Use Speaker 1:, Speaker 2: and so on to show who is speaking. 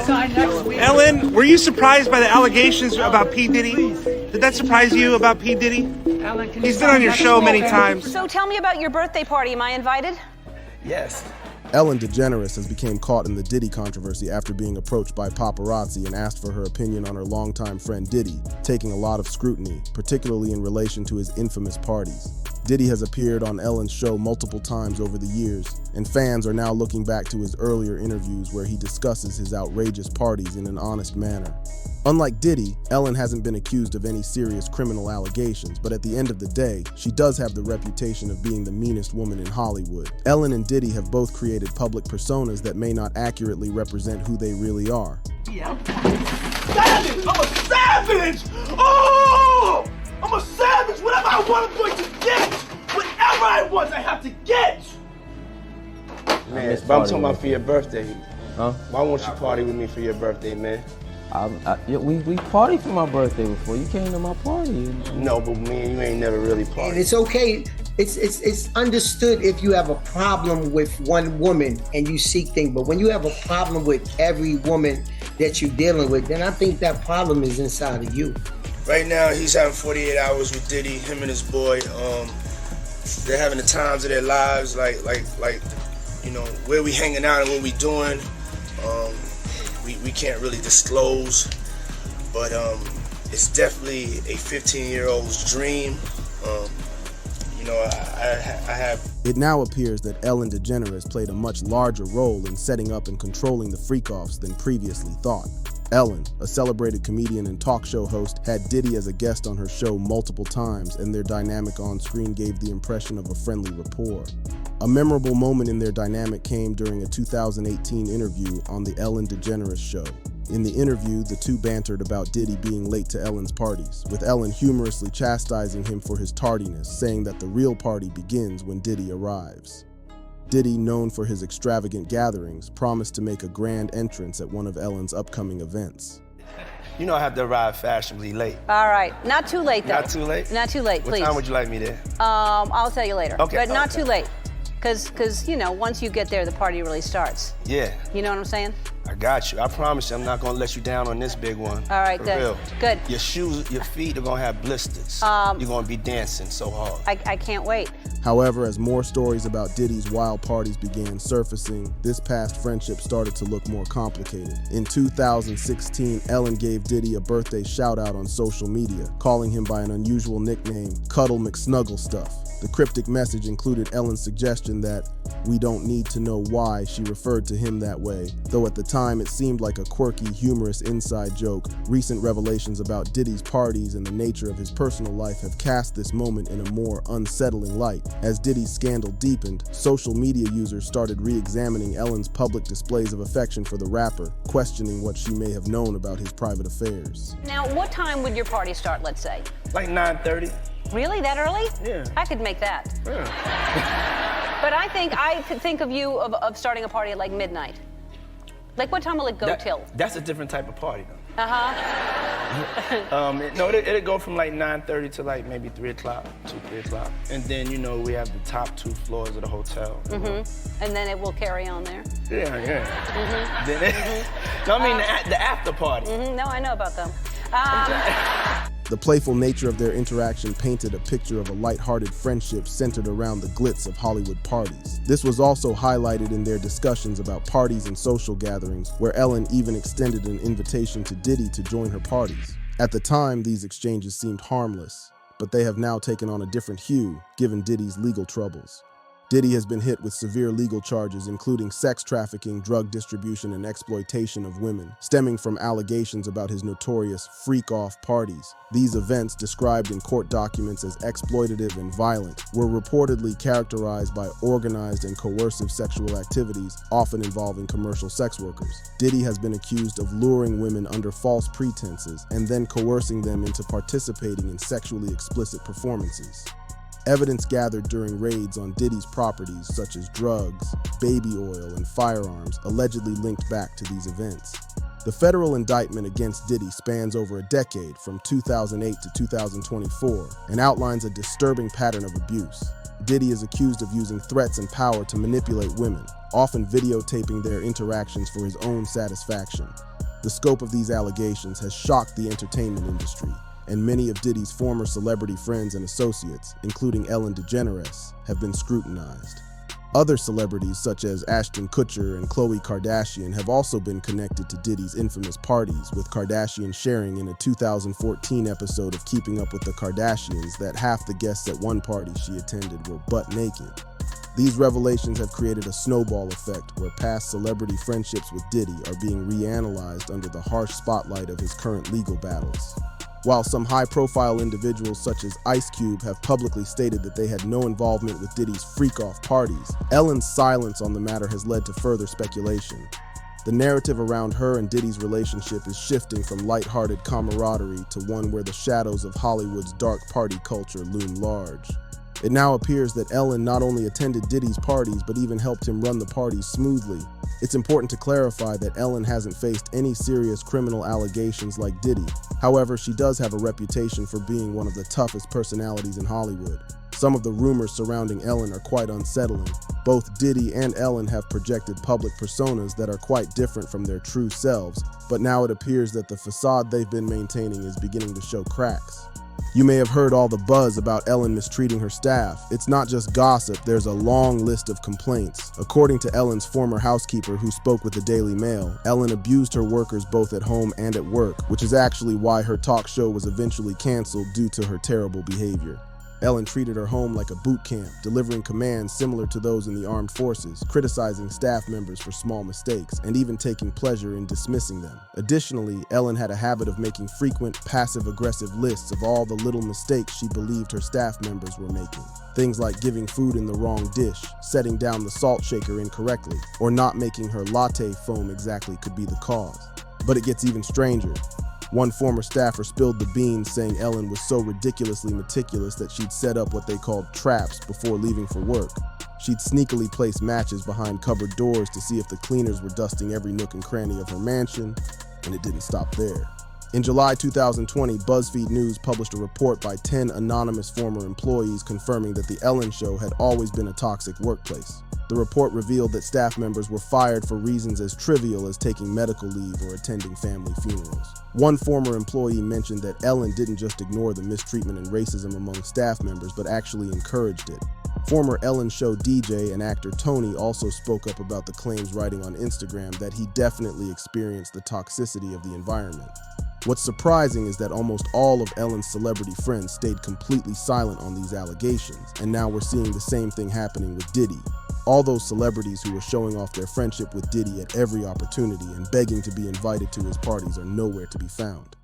Speaker 1: Ellen, were you surprised by the allegations about P. Diddy? Did that surprise you about P. Diddy? He's been on your show many times.
Speaker 2: So tell me about your birthday party. Am I invited?
Speaker 3: Yes.
Speaker 4: Ellen Degeneres has become caught in the Diddy controversy after being approached by paparazzi and asked for her opinion on her longtime friend Diddy, taking a lot of scrutiny, particularly in relation to his infamous parties. Diddy has appeared on Ellen's show multiple times over the years, and fans are now looking back to his earlier interviews where he discusses his outrageous parties in an honest manner. Unlike Diddy, Ellen hasn't been accused of any serious criminal allegations, but at the end of the day, she does have the reputation of being the meanest woman in Hollywood. Ellen and Diddy have both created public personas that may not accurately represent who they really are.
Speaker 5: Yeah, savage! I'm a savage! Oh! I'm a savage! Whatever I want, I'm going to get! Whatever I want, I have to get!
Speaker 3: Man, but I'm talking about for your birthday.
Speaker 6: Huh?
Speaker 3: Why won't you party with me for your birthday, man?
Speaker 6: We partied for my birthday before. You came to my party.
Speaker 3: No, but me and you ain't never really partied.
Speaker 7: And it's okay. It's understood if you have a problem with one woman and you seek things, but when you have a problem with every woman that you're dealing with, then I think that problem is inside of you.
Speaker 3: Right now, he's having 48 hours with Diddy, him and his boy. They're having the times of their lives, like, you know, where we hanging out and what we doing. We can't really disclose, but it's definitely a 15-year-old's dream. You know, I have.
Speaker 4: It now appears that Ellen Degeneres played a much larger role in setting up and controlling the freak-offs than previously thought. Ellen, a celebrated comedian and talk show host, had Diddy as a guest on her show multiple times, and their dynamic on screen gave the impression of a friendly rapport. A memorable moment in their dynamic came during a 2018 interview on The Ellen Degeneres Show. In the interview, the two bantered about Diddy being late to Ellen's parties, with Ellen humorously chastising him for his tardiness, saying that the real party begins when Diddy arrives. Diddy, known for his extravagant gatherings, promised to make a grand entrance at one of Ellen's upcoming events.
Speaker 3: You know I have to arrive fashionably late.
Speaker 2: All right. Not too late, though.
Speaker 3: Not too late?
Speaker 2: Not too late, please.
Speaker 3: What time would you like me there?
Speaker 2: I'll tell you later.
Speaker 3: Okay.
Speaker 2: But not too late. Because, you know, once you get there, the party really starts.
Speaker 3: Yeah.
Speaker 2: You know what I'm saying?
Speaker 3: I got you. I promise you, I'm not gonna let you down on this big one.
Speaker 2: All right,
Speaker 3: for
Speaker 2: good.
Speaker 3: Real.
Speaker 2: Good.
Speaker 3: Your shoes, your feet are gonna have blisters. You're gonna be dancing so hard.
Speaker 2: I can't wait.
Speaker 4: However, as more stories about Diddy's wild parties began surfacing, this past friendship started to look more complicated. In 2016, Ellen gave Diddy a birthday shout-out on social media, calling him by an unusual nickname, Cuddle McSnugglestuff. The cryptic message included Ellen's suggestion that we don't need to know why she referred to him that way, though at the time it seemed like a quirky, humorous inside joke. Recent revelations about Diddy's parties and the nature of his personal life have cast this moment in a more unsettling light. As Diddy's scandal deepened, social media users started re-examining Ellen's public displays of affection for the rapper, questioning what she may have known about his private affairs.
Speaker 2: Now, what time would your party start, let's say?
Speaker 3: Like 9:30.
Speaker 2: Really? That early?
Speaker 3: Yeah.
Speaker 2: I could make that.
Speaker 3: Yeah.
Speaker 2: But I could think of you of starting a party at like midnight. Like, what time will it go till?
Speaker 3: That's a different type of party, though.
Speaker 2: Uh-huh.
Speaker 3: No, it'll go from like 9:30 to like maybe 3 o'clock, 3 o'clock. And then, you know, we have the top 2 floors of the hotel.
Speaker 2: Mm-hmm. And then it will carry on there?
Speaker 3: Yeah.
Speaker 2: Mm-hmm.
Speaker 3: Then no, I mean the after party.
Speaker 2: Mm-hmm. No, I know about them.
Speaker 4: The playful nature of their interaction painted a picture of a lighthearted friendship centered around the glitz of Hollywood parties. This was also highlighted in their discussions about parties and social gatherings, where Ellen even extended an invitation to Diddy to join her parties. At the time, these exchanges seemed harmless, but they have now taken on a different hue, given Diddy's legal troubles. Diddy has been hit with severe legal charges, including sex trafficking, drug distribution, and exploitation of women, stemming from allegations about his notorious freak-off parties. These events, described in court documents as exploitative and violent, were reportedly characterized by organized and coercive sexual activities, often involving commercial sex workers. Diddy has been accused of luring women under false pretenses and then coercing them into participating in sexually explicit performances. Evidence gathered during raids on Diddy's properties, such as drugs, baby oil, and firearms, allegedly linked back to these events. The federal indictment against Diddy spans over a decade, from 2008 to 2024, and outlines a disturbing pattern of abuse. Diddy is accused of using threats and power to manipulate women, often videotaping their interactions for his own satisfaction. The scope of these allegations has shocked the entertainment industry, and many of Diddy's former celebrity friends and associates, including Ellen Degeneres, have been scrutinized. Other celebrities such as Ashton Kutcher and Khloe Kardashian have also been connected to Diddy's infamous parties, with Kardashian sharing in a 2014 episode of Keeping Up with the Kardashians that half the guests at one party she attended were butt naked. These revelations have created a snowball effect where past celebrity friendships with Diddy are being reanalyzed under the harsh spotlight of his current legal battles. While some high-profile individuals such as Ice Cube have publicly stated that they had no involvement with Diddy's freak-off parties, Ellen's silence on the matter has led to further speculation. The narrative around her and Diddy's relationship is shifting from lighthearted camaraderie to one where the shadows of Hollywood's dark party culture loom large. It now appears that Ellen not only attended Diddy's parties but even helped him run the parties smoothly. It's important to clarify that Ellen hasn't faced any serious criminal allegations like Diddy. However, she does have a reputation for being one of the toughest personalities in Hollywood. Some of the rumors surrounding Ellen are quite unsettling. Both Diddy and Ellen have projected public personas that are quite different from their true selves, but now it appears that the facade they've been maintaining is beginning to show cracks. You may have heard all the buzz about Ellen mistreating her staff. It's not just gossip, there's a long list of complaints. According to Ellen's former housekeeper who spoke with the Daily Mail, Ellen abused her workers both at home and at work, which is actually why her talk show was eventually canceled due to her terrible behavior. Ellen treated her home like a boot camp, delivering commands similar to those in the armed forces, criticizing staff members for small mistakes, and even taking pleasure in dismissing them. Additionally, Ellen had a habit of making frequent, passive-aggressive lists of all the little mistakes she believed her staff members were making. Things like giving food in the wrong dish, setting down the salt shaker incorrectly, or not making her latte foam exactly could be the cause. But it gets even stranger. One former staffer spilled the beans, saying Ellen was so ridiculously meticulous that she'd set up what they called traps before leaving for work. She'd sneakily place matches behind cupboard doors to see if the cleaners were dusting every nook and cranny of her mansion, and it didn't stop there. In July 2020, BuzzFeed News published a report by 10 anonymous former employees confirming that The Ellen Show had always been a toxic workplace. The report revealed that staff members were fired for reasons as trivial as taking medical leave or attending family funerals. One former employee mentioned that Ellen didn't just ignore the mistreatment and racism among staff members, but actually encouraged it. Former Ellen Show DJ and actor Tony also spoke up about the claims, writing on Instagram that he definitely experienced the toxicity of the environment. What's surprising is that almost all of Ellen's celebrity friends stayed completely silent on these allegations, and now we're seeing the same thing happening with Diddy. All those celebrities who were showing off their friendship with Diddy at every opportunity and begging to be invited to his parties are nowhere to be found.